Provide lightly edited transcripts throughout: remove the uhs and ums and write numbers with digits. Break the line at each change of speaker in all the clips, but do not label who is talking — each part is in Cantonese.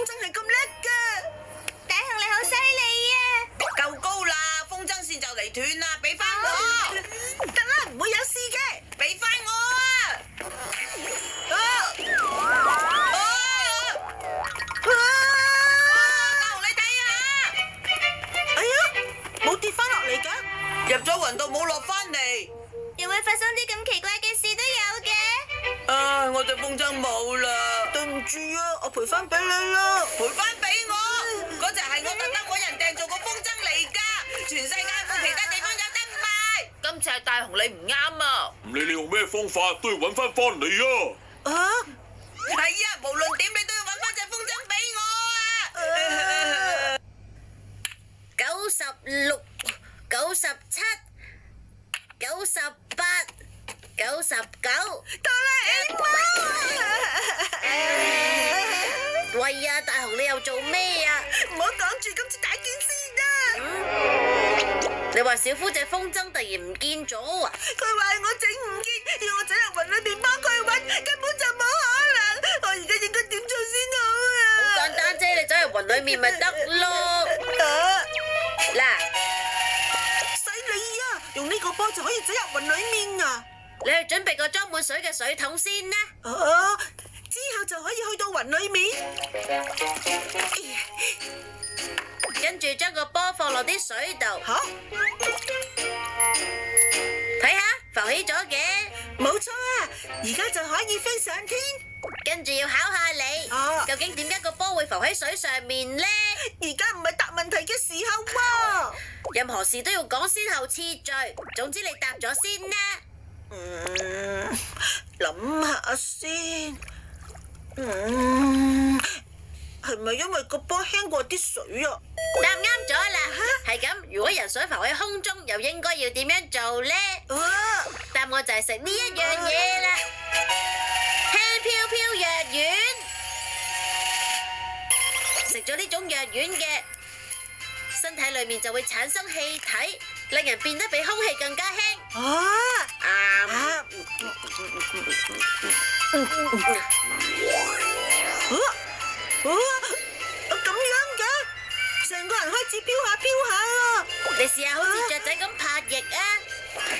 風箏係咁叻㗎。
大雄你好犀利啊！
夠高啦，風箏線就嚟斷啦，俾翻我！
得啦，唔會有事嘅。
俾翻我啊！大雄你睇下，
哎呀，冇跌翻落嚟㗎。
入咗雲度冇落翻嚟。
又會發生啲咁奇怪嘅事都有嘅。
唉，我隻風箏冇啦，
對唔住啊，我賠翻俾你啦。
賠翻俾我。嗰隻係我特登揾人訂做個風箏嚟㗎，全世界冇其他地方有得賣。今次係大雄你唔啱啊！
唔理你用咩方法都要揾翻翻嚟啊！
啊？
係啊，無論點你都要揾翻隻風箏俾我啊！96、97、98、99，
哆啦 A 夢。
喂呀，大雄你又做咩啊？
唔好講住今次大件事啊！
你話小夫隻風箏突然唔見咗啊？
佢話我整唔見，要我走入雲裏邊幫佢揾，根本就冇可能。我而家應該點做先好啊？
好簡單啫，你走入雲裏面咪得咯。嗱，
犀利啊！用呢個波就可以走入雲裏面啊！
你去準備個裝滿水嘅水桶先啦。
之後就可以去到雲裏面。
跟住將個波放落啲水度，
好，
睇下浮起咗嘅。
冇錯啊！而家就可以飛上天。
跟住要考下你，究竟點解個波會浮喺水上面呢？
而家唔係答問題嘅時候喎。
任何事都要講先後次序，總之你答咗先啦。
諗下先。係咪因為個波輕過啲水啊？
答啱咗啦，係咁。如果人想浮喺空中，又應該要點樣做呢？答案就係食呢一樣嘢啦，輕飄飄藥丸。食咗呢種藥丸嘅，身體裏面就會產生氣體，令人變得比空氣更加輕。
咁樣嘅，成個人開始飄下飄下啊！
你試下好似雀仔咁拍翼啊！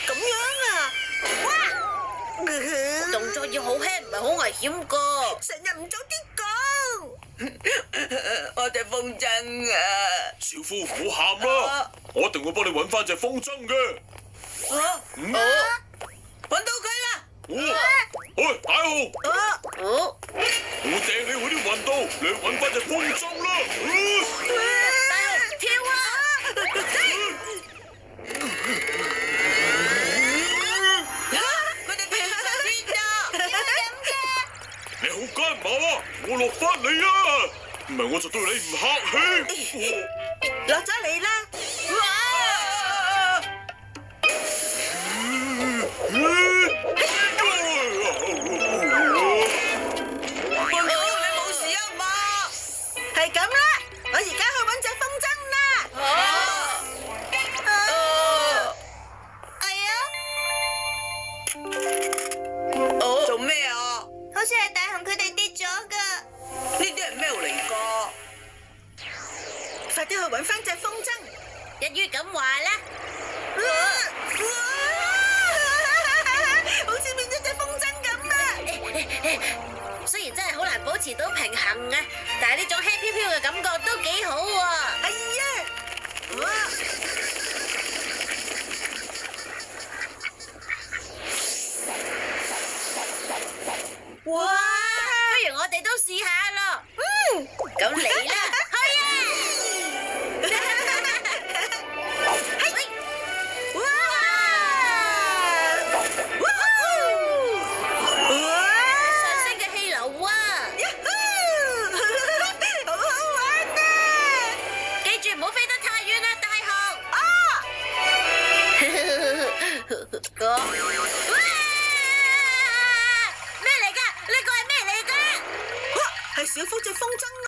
咁樣啊！哇！
動作要好輕，唔係好危險噶。
成日唔早啲講。
我隻風箏啊！
小夫唔好喊啦，我一定會幫你揾翻隻風箏嘅。
揾到佢啦！
喂，大雄，
哦，
我掟你去啲雲度，你去揾翻隻風箏啦！
大雄跳啊！佢哋飛上天㗎，點解咁嘅？
你好奸馬啊！我落翻嚟啊！唔係我就對你唔客氣。
落咗嚟啦！係咁啦，我而家去搵隻風箏啦。
做咩啊？
好似係大雄佢哋跌咗噶。
呢啲係咩嚟㗎？
快啲去搵翻隻風箏。
一於咁話啦。
好似變咗隻風箏咁啊！
雖然真係好難保持到平衡啊，但係呢種輕飄飄嘅感覺都幾好喎。
哎呀！哇！
不如我哋都試下咯。咁嚟啦，去啊！上升嘅氣流啊！
好好玩啊！
記住唔好飛得太遠啦，大雄。咩嚟㗎？呢個係咩嚟㗎？
哇！係小夫隻風箏啊！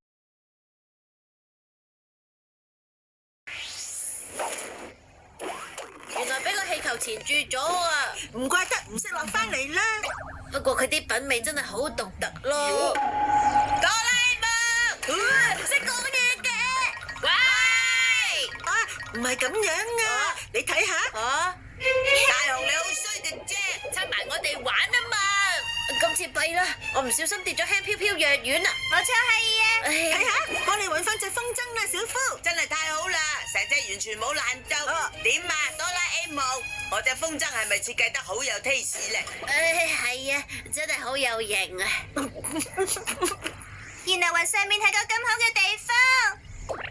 原來俾個氣球纏住咗啊！
唔怪得唔識落翻嚟啦。
不過佢啲品味真係好獨特咯。哆啦 A 夢。
係咁樣啊！你睇下，
啊！
大雄你好衰嘅啫，
趁埋我哋玩啊嘛！今次弊啦，我唔小心跌咗輕飄飄藥丸啊！
冇錯係啊，
睇下，幫你揾翻隻風箏啦，小夫。
真係太好啦，成隻完全冇爛皺。點啊，哆啦 A 夢，我隻風箏係咪設計得好有 taste 咧？
係啊，真係好有型啊！
原來雲上面係個咁好嘅地方。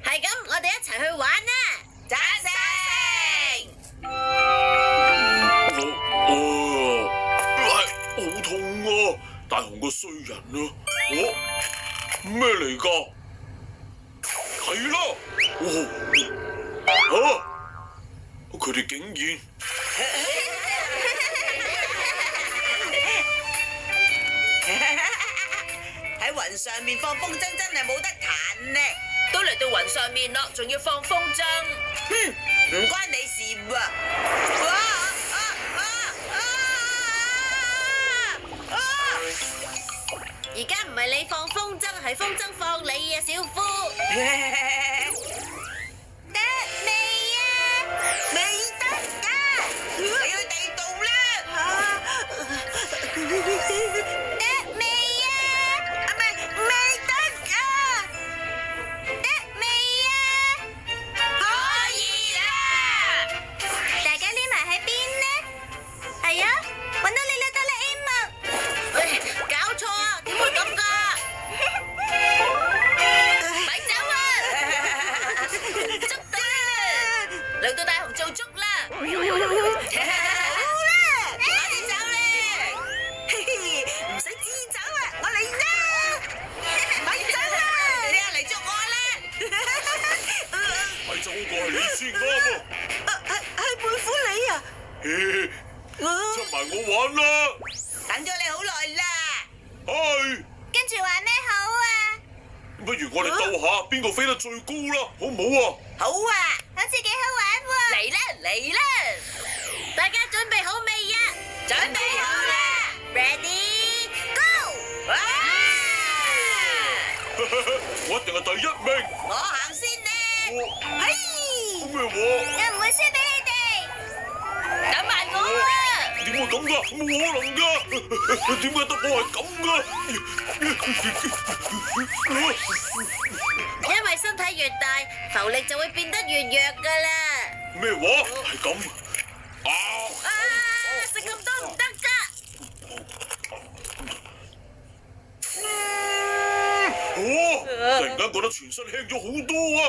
係咁，我哋一齊去玩啦！
贊成。
好痛啊！大雄個衰人啊！咩嚟㗎？係啦！佢哋竟然
喺雲上面放風箏真係冇得彈呢。
都嚟到雲上面啦，仲要放風箏？
唔關你事喎。
而家唔係你放風箏，係風箏放你啊，小夫！
得未啊？
未得啊！
你去地道啦！
得未啊？
未得啊！
得未啊？
可以啦！
大家匿埋喺邊呢？係啊，揾到你啦，哆啦 A 夢。
搞錯啊！點會咁㗎？咪走啊！捉到啦！輪到大雄做捉啦！
好啦，
快啲走咧！
唔使自走啊，我嚟啦！咪走啦！
你又嚟捉我啦！
咪就個係你先啱啊！
係胖虎你啊！
出埋我玩啦！
等咗你好耐啦！
係，
跟住玩咩好啊？
不如我哋鬥下邊個飛得最高啦，好唔好啊？
好啊！
好似幾好玩喎！
嚟啦嚟啦！大家準備好未呀？
準備好啦
Ready go！
我一定係第一名。
我行先呢！
咩話？
我唔會輸俾你哋。
等埋我啊！
點會咁噶？冇可能噶！點解得我係咁噶？
因為身體越大，浮力就會變得越弱噶啦。
咩話？係咁。
啊！食咁多唔得噶！
突然間覺得全身輕咗好多啊！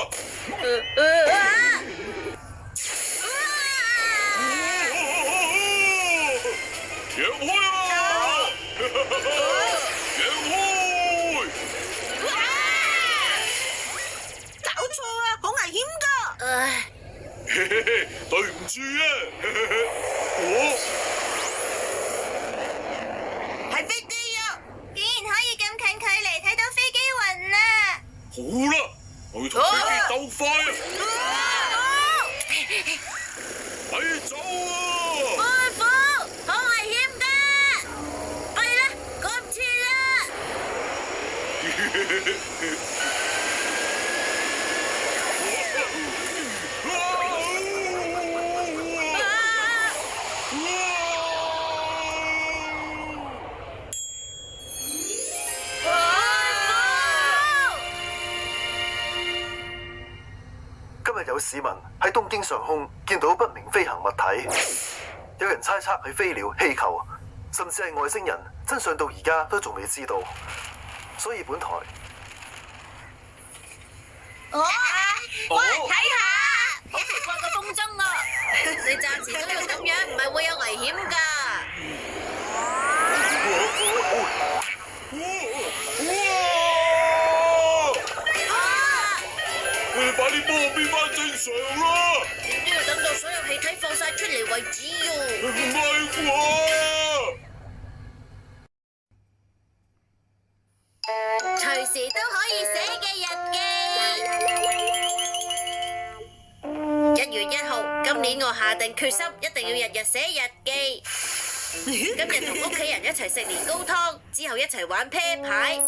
讓開啊！讓開！
搞錯啊，好危險噶！
對唔住啊！
係飛機啊！
竟然可以咁近距離睇到飛機雲啊！
好啦，我要同飛機鬥快啊！咪走啊！
胖虎，好危險噶！係啦，趕唔切啦！
今日有市民喺東京上空見到不明飛行物體，有人猜測係飛鳥、氣球，甚至係外星人，真相到而家都仲未知道。所以本台
喂，睇下，好奇怪個風箏啊！你暫時都要咁樣，唔係會有危險噶。
你哋快啲幫我變翻正常啦！
點都要等到所有氣體放晒出嚟為止喎。
唔係啩？
隨時都可以寫嘅日記。1月1號，今年我下定決心，一定要日日寫日記。今日同屋企人一齊食年糕湯，之後一齊玩啤牌。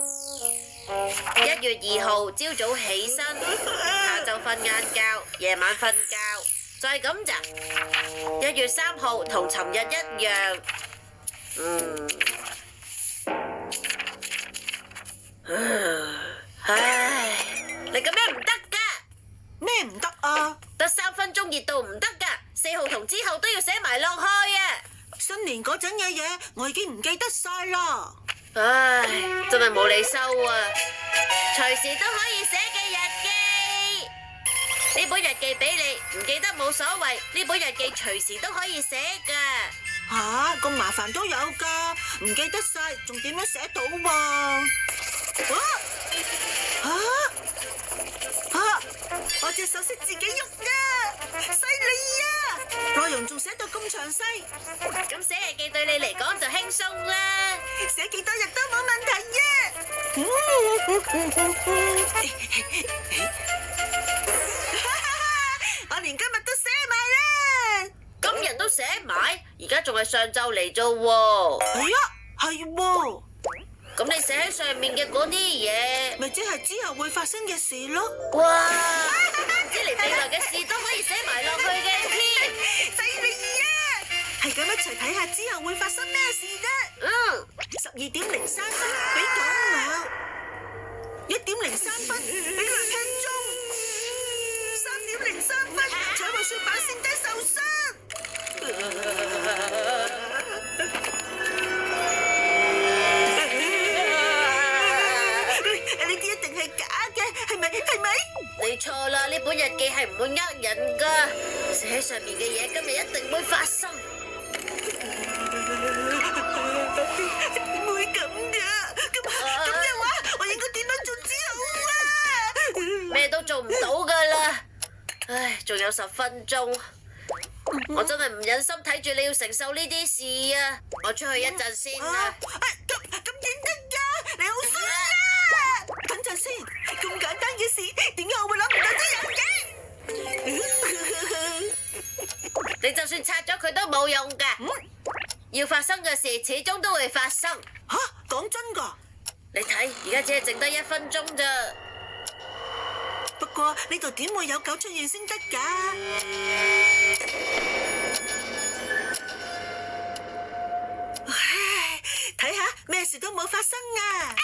1月2號朝早起身，下晝瞓晏覺，夜晚瞓覺，就係咁咋。1月3號同尋日一樣。唉，你咁樣唔得噶。
咩唔得啊？
得3分鐘熱度唔得噶，4號同之後都要寫埋落去啊！
新年嗰陣嘅嘢，我已經唔記得晒啦。
唉，真係冇你收啊！隨時都可以寫嘅日記，呢本日記俾你，唔記得冇所謂。呢本日記隨時都可以寫噶。
吓，咁麻煩都有噶，唔記得晒，仲點樣寫到啊？我隻手識自己喐噶，犀利啊！內容仲寫到咁詳細，
咁寫日記對你嚟講就輕鬆啦。
寫幾多日都冇問題啊！我連今日都寫埋啦。
今日都寫埋，而家仲係上晝嚟啫喎。
係喎。
咁你寫喺上面嘅嗰啲嘢，
咪即係之後會發生嘅事咯。
哇！即係連未來嘅事都可以寫埋落去嘅添，
犀利啊！係咁一齊睇下之後會發生咩事啫。12點03分俾講我，1點03分俾雷劈中，3點03分彩繪雪板線底受傷。呢啲一定係假嘅，係咪？
你錯啦，呢本日記係唔會呃人噶，寫喺上面嘅嘢今日一定會發生。
唔會咁噶，咁嘅話，我應該點樣做之好啊？
咩都做唔到噶啦，唉，仲有10分鐘，我真係唔忍心睇住你要承受呢啲事啊！我出去一陣先啦。
咁點得噶？你好衰啊！等陣先，咁簡單嘅事，點解我會諗唔到都有嘅？
你就算拆咗佢都冇用噶，要發生嘅事始終都會發生。
吓，講真噶？
你睇，而家只係剩得1分鐘咋。
不過呢度點會有狗出現先得噶？唉，睇下咩事都冇發生啊！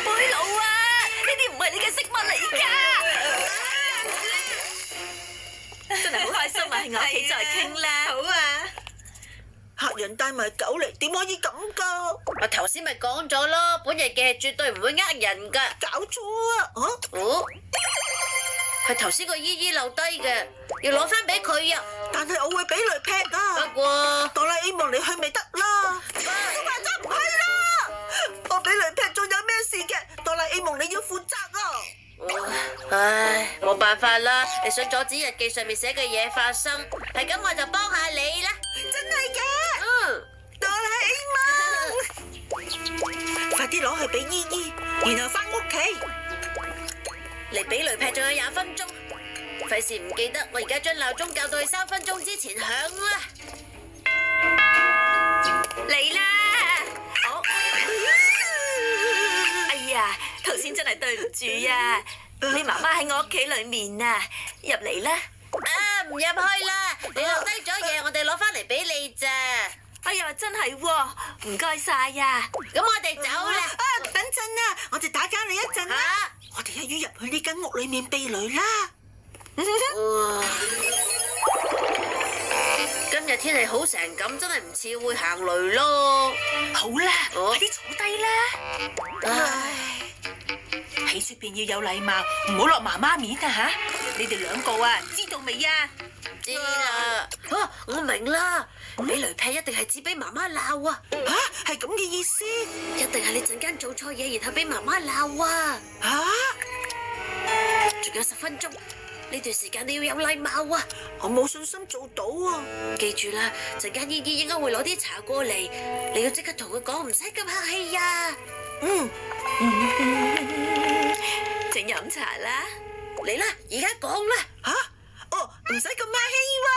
貝魯啊，呢啲唔係你嘅飾物嚟噶。真係好開心啊！喺我屋企再傾啦。
好啊！客人帶埋狗嚟，點可以咁噶？
我頭先咪講咗咯，本日記係絕對唔會呃人噶。
搞錯啊！
哦，係頭先個姨姨留低嘅，要攞翻俾佢啊！
但係我會俾雷劈啊！
不過
哆啦 A 夢你去咪得啦？都話咗唔去啦！我俾雷劈仲有咩事嘅？哆啦 A 夢你要負責啊！
唉，冇辦法啦！你想阻止日記上面寫嘅嘢發生，係咁我就幫下你啦。
真係嘅，哆啦 A 夢，快啲攞去俾姨姨，然後翻屋企。
嚟俾雷劈仲有20分鐘，費事唔記得，我而家將鬧鐘校到去3分鐘之前響啦。
嚟啦！哎呀，頭先真係對唔住啊！你媽媽喺我屋企裏面啊，入嚟啦！
唔入去啦，你留低咗嘢，我哋攞翻嚟俾你咋。
哎呀，真係喎，唔該晒呀！
咁我哋走啦。
等陣啊，我哋打攪你一陣啦。我哋一於入去呢間屋裏面避雷啦。
今日天氣好成咁，真係唔似會行雷咯。
好啦，快啲坐低啦！
唉，
喺出邊要有禮貌，唔好落媽媽面啊吓！你哋兩個啊，知道未啊？
知啦。我明啦，俾雷劈一定係指俾媽媽鬧啊！
吓，係咁嘅意思？
一定係你陣間做錯嘢，然後俾媽媽鬧啊！仲有10分鐘，呢段時間你要有禮貌啊！
我冇信心做到啊！
記住啦，陣間姨姨應該會攞啲茶過嚟，你要即刻同佢講，唔使咁客氣呀！
請飲茶啦！
嚟啦，而家講啦！
唔使咁客氣喎。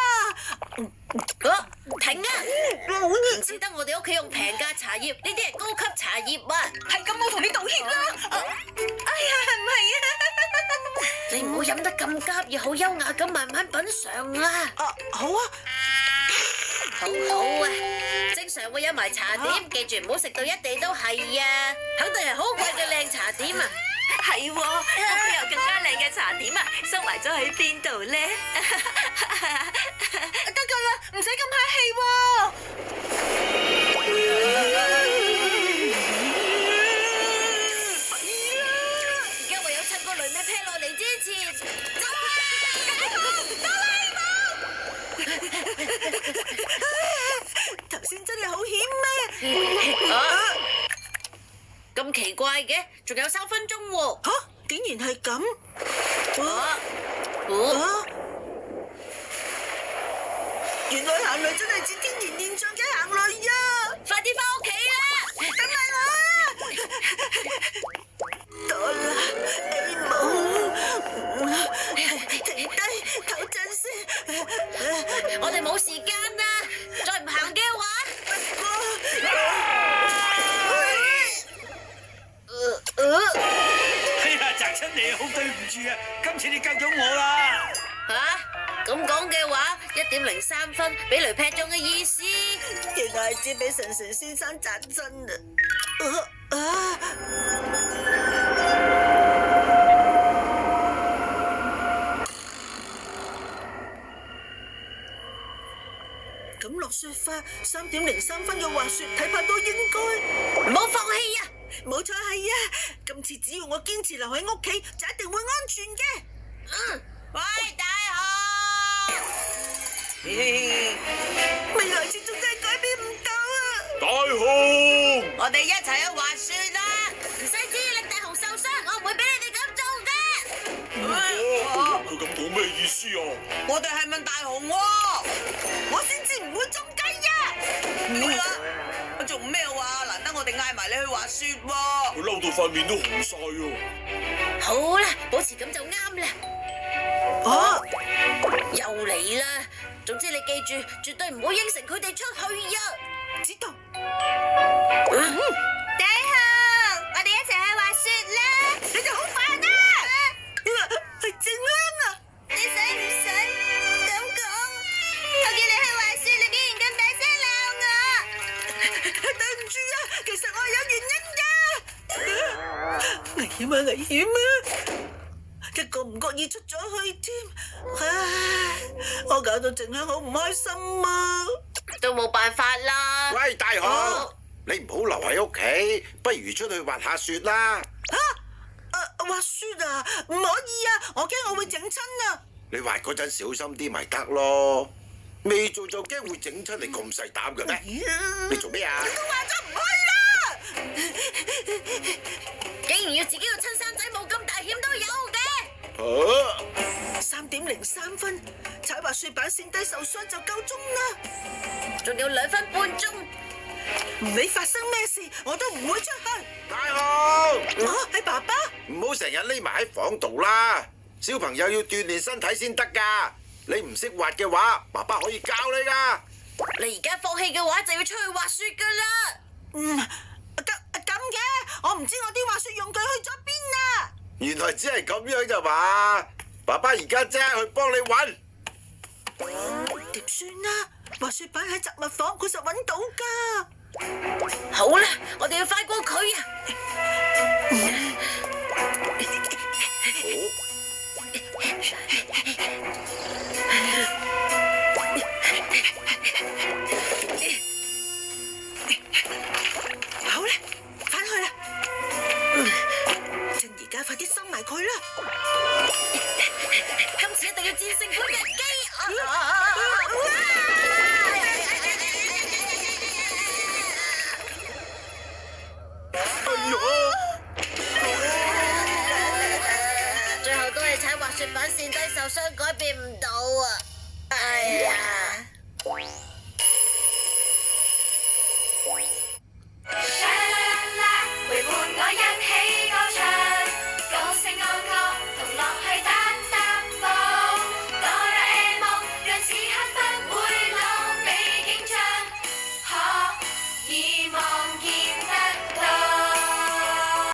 停啊！唔似得我哋屋企用平價茶葉，呢啲係高級茶葉啊！
係咁，我同你道歉啦。哎呀，唔係啊。
你唔好飲得咁急，要好優雅咁慢慢品嘗啊！
好啊。
好好啊！正常會有埋茶點，記住唔好食到一地都係啊！肯定係好貴嘅靚茶點啊！
係喎，屋企有更加靚嘅茶點啊，收埋咗喺邊度咧？
得㗎啦，唔使咁客氣喎。
而家唯有趁個雷尾劈落嚟之前，走啊！
頭先真係好險咩？
咁奇怪嘅，仲有3分鐘喎！
嚇，竟然係咁！原來行雷真係自天然現象嘅行雷啊！
快啲翻屋企啦！
等埋我！得啦 ，A 夢，停低，唞陣先。
我哋冇時間啦，再唔行嘅話，
哎呀，澤親你好對唔住啊！今次你計咗我啦。
咁講嘅話，1點03分俾雷劈中嘅意思。
原來係只俾神神先生扎針啊！咁落雪花3點03分嘅滑雪，睇怕都應該。
唔好放棄啊！
冇錯係啊！今次只要我堅持留喺屋企，就一定會安全嘅。
喂，大雄！
未來始終真係改變唔到啊！
大雄，
我哋一齊去滑雪啦！
唔使知令大雄受傷，我唔會俾你哋咁做嘅。
佢咁講咩意思啊？
我哋係問大雄喎，
我先至唔會中計啊！
咩啊？我做咩話？難得我哋嗌埋你去滑雪喎！
佢嬲到塊面都紅晒啊！
好啦，保持咁就啱啦。又嚟啦！總之你記住，絕對唔好應承佢哋出去呀！
知道。
大雄，我哋一齊去滑雪啦！
你哋好煩啊！係正香啊！
你使唔使咁講？我叫你去滑雪，你竟然咁大聲鬧我！
對唔住啊，其實我係有原因㗎。危險啊！危險啊！一個唔覺意出咗去添，唉，我搞到靜香好唔開心啊！
都冇辦法啦。
喂，大雄，你唔好留喺屋企，不如出去滑下雪啦。
滑雪啊，唔可以啊，我驚我會整親啊！
你滑嗰陣小心啲咪得咯，未做就驚會整親，你咁細膽嘅咩？你做咩啊？
都話咗唔去啦！
竟然要自己個親生仔冇咁大險都有嘅。
3點03分，踩滑雪板跣低受傷就夠鐘啦！
仲有2分半鐘，
唔理發生咩事，我都唔會出去。
大雄，
係爸爸。
唔好成日匿埋喺房度啦，小朋友要鍛煉身體先得噶。你唔識滑嘅話，爸爸可以教你噶。
你而家放棄嘅話，就要出去滑雪噶啦。
咁嘅，我唔知我啲滑雪用具去咗邊啊！
原來只係咁樣咋嘛？爸爸而家即刻去幫你搵。
點算啊？滑雪板喺雜物房，佢實搵到噶。
好啦，我哋要快過佢啊！
好啦，返去啦。趁而家快啲收埋佢啦！
今次一定要戰勝本日機！最後都係踩滑雪板跣低受傷，改變唔到啊！唉。